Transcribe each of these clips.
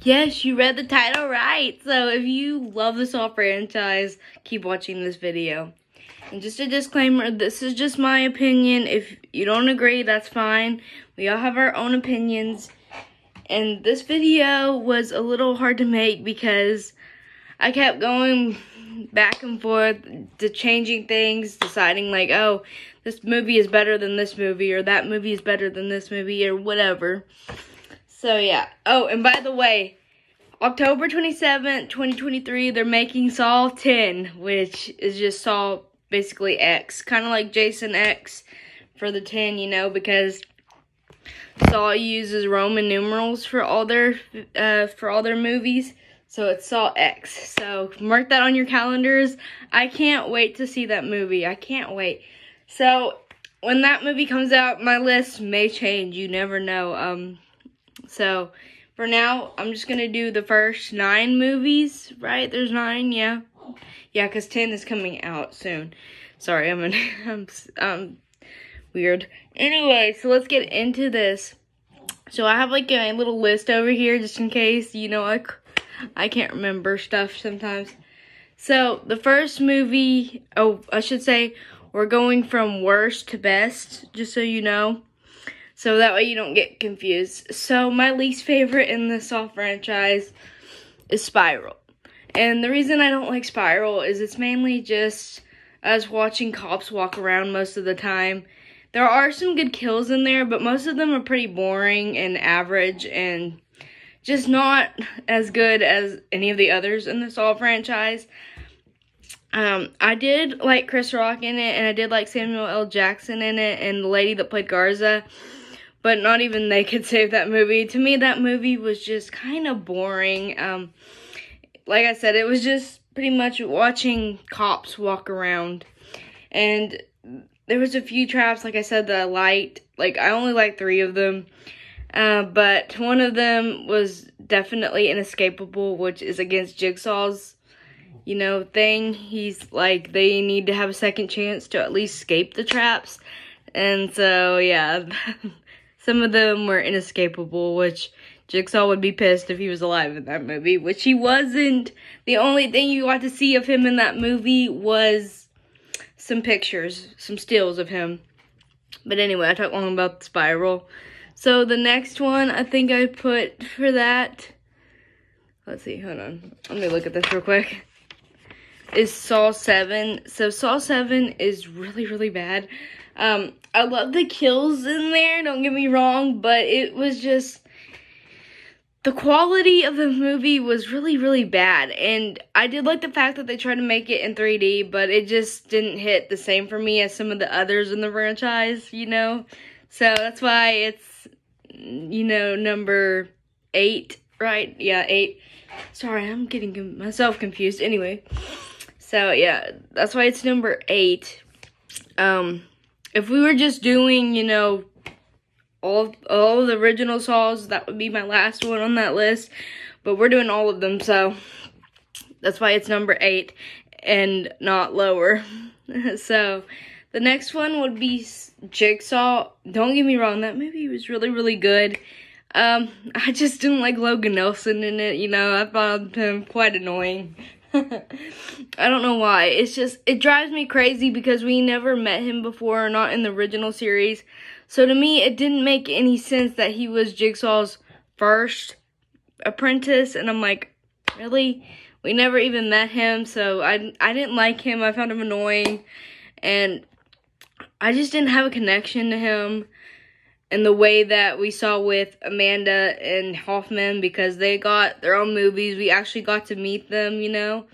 Yes, you read the title right. So if you love the Saw franchise, keep watching this video. And just a disclaimer, this is just my opinion. If you don't agree, that's fine. We all have our own opinions. And this video was a little hard to make because I kept going back and forth to changing things, deciding like, oh, this movie is better than this movie, or that movie is better than this movie, or whatever. So yeah. Oh, and by the way, October 27th, 2023, they're making Saw 10, which is just Saw basically X. Kind of like Jason X for the 10, you know, because Saw uses Roman numerals for all their movies. So it's Saw X. So mark that on your calendars. I can't wait to see that movie. I can't wait. So when that movie comes out, my list may change. You never know. So for now, I'm just going to do the first 9 movies, right? There's 9, yeah. Yeah, because 10 is coming out soon. Sorry, I'm weird. Anyway, so let's get into this. So I have like a little list over here just in case, you know, I can't remember stuff sometimes. So the first movie, oh, I should say, we're going from worst to best, just so you know. So that way you don't get confused. So my least favorite in the Saw franchise is Spiral. And the reason I don't like Spiral is it's mainly just us watching cops walk around most of the time. There are some good kills in there, but most of them are pretty boring and average and just not as good as any of the others in the Saw franchise. I did like Chris Rock in it, and I did like Samuel L. Jackson in it, and the lady that played Garza. But not even they could save that movie. To me, that movie was just kind of boring. Like I said, it was just pretty much watching cops walk around. And there was a few traps, like I said, that I liked. Like, I only liked 3 of them. But one of them was definitely inescapable, which is against Jigsaw's, you know, thing. He's like, they need to have a second chance to at least escape the traps. And so, yeah. Some of them were inescapable, which Jigsaw would be pissed if he was alive in that movie, which he wasn't. The only thing you got to see of him in that movie was some pictures, some stills of him. But anyway, I talked long about the Spiral. So the next one I think I put for that, let's see, hold on. Let me look at this real quick. Is Saw 7. So Saw 7 is really, really bad. I love the kills in there, don't get me wrong, but it was just, the quality of the movie was really, really bad. And I did like the fact that they tried to make it in 3D, but it just didn't hit the same for me as some of the others in the franchise, you know? So that's why it's, you know, number 8, right? Yeah, 8. Sorry, I'm getting myself confused. Anyway, so yeah, that's why it's number 8. If we were just doing, you know, all the original Saws, that would be my last one on that list. But we're doing all of them, so that's why it's number 8 and not lower. So the next one would be Jigsaw. Don't get me wrong, that movie was really, really good. I just didn't like Logan Nelson in it, you know. I found him quite annoying. I don't know why. It's just, it drives me crazy because we never met him before, not in the original series. So to me, it didn't make any sense that he was Jigsaw's first apprentice. And I'm like, really? We never even met him, so I didn't like him. I found him annoying. And I just didn't have a connection to him in the way that we saw with Amanda and Hoffman, because they got their own movies. We actually got to meet them, you know.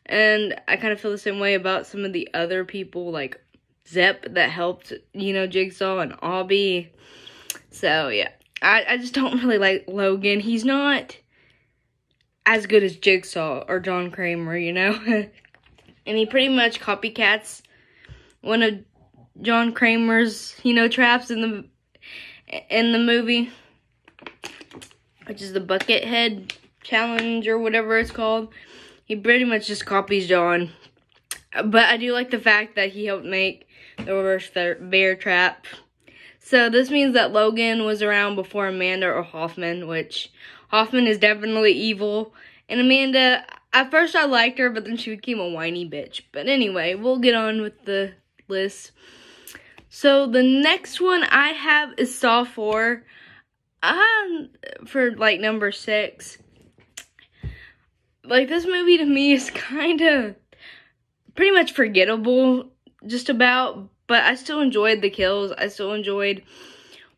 And I kind of feel the same way about some of the other people, like Zep, that helped, you know, Jigsaw, and Obby. So, yeah. I just don't really like Logan. He's not as good as Jigsaw or John Kramer, you know. And he pretty much copycats one of John Kramer's, you know, traps in the movie, which is the Buckethead Challenge or whatever it's called. He pretty much just copies John. But I do like the fact that he helped make the reverse bear trap. So this means that Logan was around before Amanda or Hoffman, which Hoffman is definitely evil. And Amanda, at first I liked her, but then she became a whiny bitch. But anyway, we'll get on with the list. So the next one I have is Saw 4. For like number 6. Like, this movie to me is kind of pretty much forgettable, just about. But I still enjoyed the kills. I still enjoyed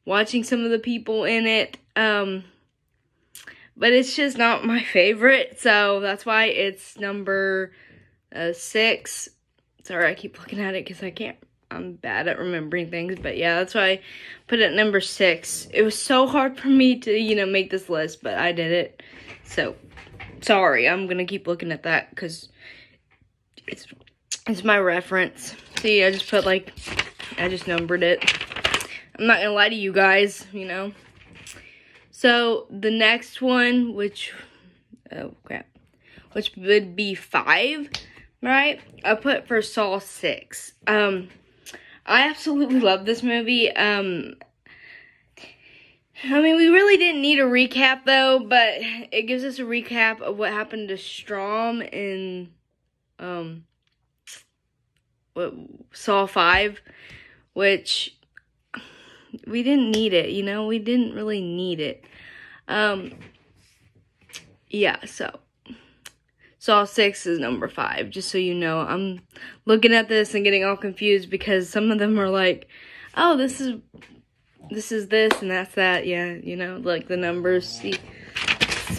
watching some of the people in it. But it's just not my favorite, so that's why it's number 6. Sorry, I keep looking at it because I'm bad at remembering things, but yeah, that's why I put it at number 6. It was so hard for me to, make this list, but I did it. So, sorry, I'm gonna keep looking at that because it's my reference. See, I just numbered it. I'm not gonna lie to you guys, So, the next one, which would be 5, right? I put for Saw 6. I absolutely love this movie. I mean, we really didn't need a recap, though, but it gives us a recap of what happened to Strom in, Saw 5, which we didn't need it, we didn't really need it. Yeah, so Saw 6 is number 5, just so you know. I'm looking at this and getting all confused because some of them are like, oh, this is this and that's that. Yeah, like the numbers. See,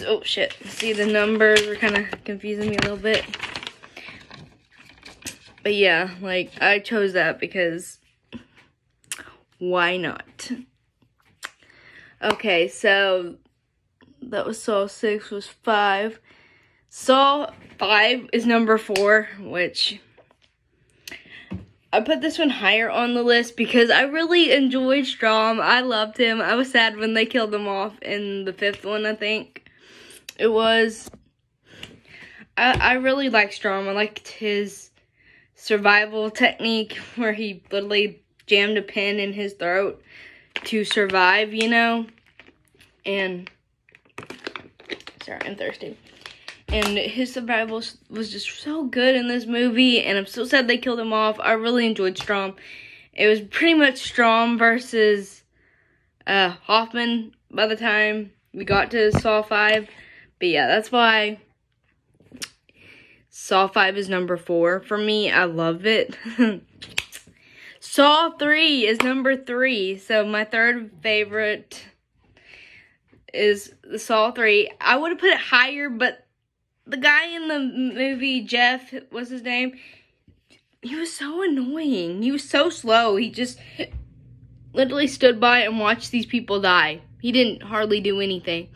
oh shit. See, the numbers are kind of confusing me a little bit. But yeah, like, I chose that because why not? Okay, so that was Saw 6 was 5. Saw 5 is number 4, which I put this one higher on the list because I really enjoyed Strom. I loved him. I was sad when they killed him off in the 5th one, I think it was. I really liked Strom. I liked his survival technique where he literally jammed a pin in his throat to survive, And, sorry, I'm thirsty. And his survival was just so good in this movie, and I'm so sad they killed him off. I really enjoyed Strom. It was pretty much Strom versus Hoffman by the time we got to Saw 5. But yeah, that's why Saw 5 is number 4 for me. I love it. Saw 3 is number 3. So my third favorite is Saw 3. I would have put it higher, but the guy in the movie, Jeff, what's his name? He was so annoying. He was so slow. He just literally stood by and watched these people die. He didn't hardly do anything.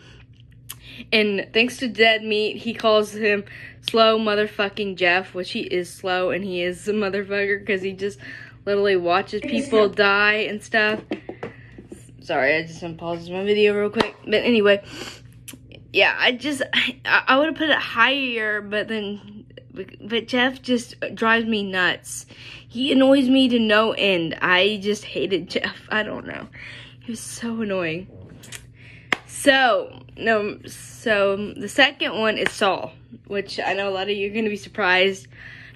And thanks to Dead Meat, he calls him Slow Motherfucking Jeff, which he is slow and he is a motherfucker because he just literally watches people die and stuff. Sorry, I just unpaused my video real quick. But anyway, yeah, I would have put it higher, but Jeff just drives me nuts. He annoys me to no end. I just hated Jeff. I don't know. He was so annoying. So the second one is Saw, which I know a lot of you are going to be surprised.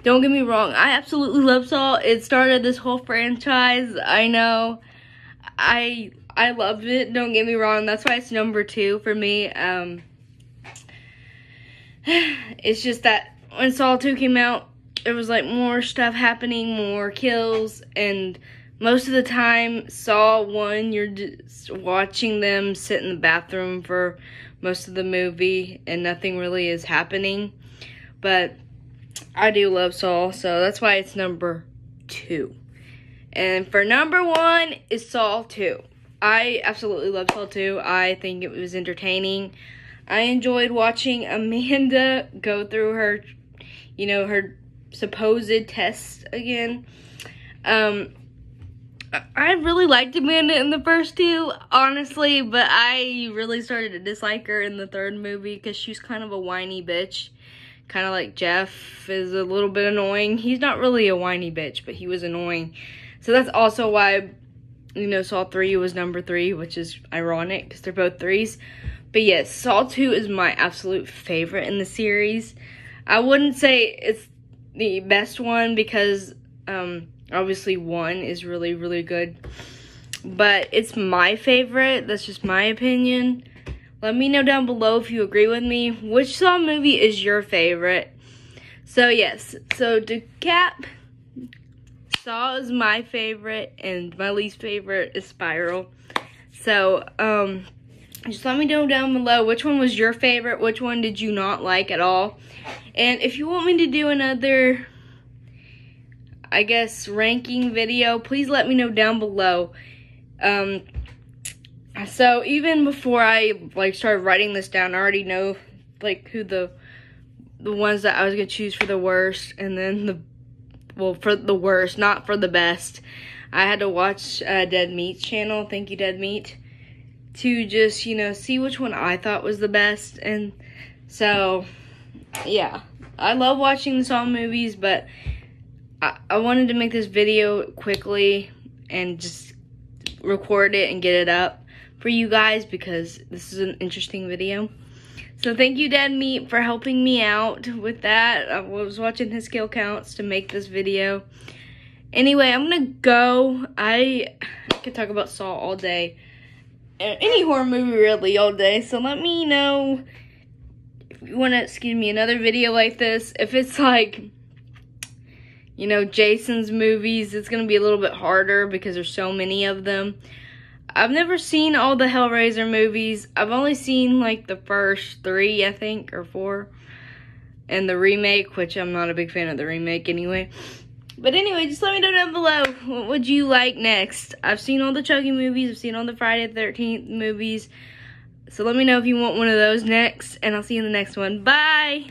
Don't get me wrong. I absolutely love Saw. It started this whole franchise. I know. I loved it. Don't get me wrong. That's why it's number 2 for me. It's just that when Saw 2 came out, there was like more stuff happening, more kills, and most of the time, Saw 1, you're just watching them sit in the bathroom for most of the movie, and nothing really is happening. But I do love Saw, so that's why it's number 2. And for number 1 is Saw 2. I absolutely love Saw 2. I think it was entertaining. I enjoyed watching Amanda go through her, her supposed test again. I really liked Amanda in the first 2, honestly, but I really started to dislike her in the 3rd movie because she's kind of a whiny bitch. Kind of like Jeff is a little bit annoying. He's not really a whiny bitch, but he was annoying. So that's also why, Saw 3 was number 3, which is ironic because they're both 3s. But yes, Saw 2 is my absolute favorite in the series. I wouldn't say it's the best one because obviously 1 is really, really good. But it's my favorite. That's just my opinion. Let me know down below if you agree with me. Which Saw movie is your favorite? So yes, so to cap, Saw is my favorite and my least favorite is Spiral. So just let me know down below which one was your favorite, which one did you not like at all. And if you want me to do another, I guess, ranking video, please let me know down below. So even before I started writing this down, I already know who the ones that I was gonna choose for the worst, and then for the worst, not for the best. I had to watch Dead Meat's channel. Thank you, Dead Meat, to just see which one I thought was the best. And so yeah, I love watching the Saw movies, but I wanted to make this video quickly and just record it and get it up for you guys because this is an interesting video. So thank you, Dead Meat, for helping me out with that. I was watching his kill counts to make this video. Anyway, I'm gonna go. I could talk about Saw all day. Any horror movie really all day. So let me know if you wanna see me another video like this. If it's Jason's movies, it's gonna be a little bit harder because there's so many of them. I've never seen all the Hellraiser movies. I've only seen the first 3, I think, or 4. And the remake, which I'm not a big fan of the remake anyway. But anyway, just let me know down below, what would you like next? I've seen all the Chucky movies. I've seen all the Friday the 13th movies. So let me know if you want one of those next. And I'll see you in the next one. Bye!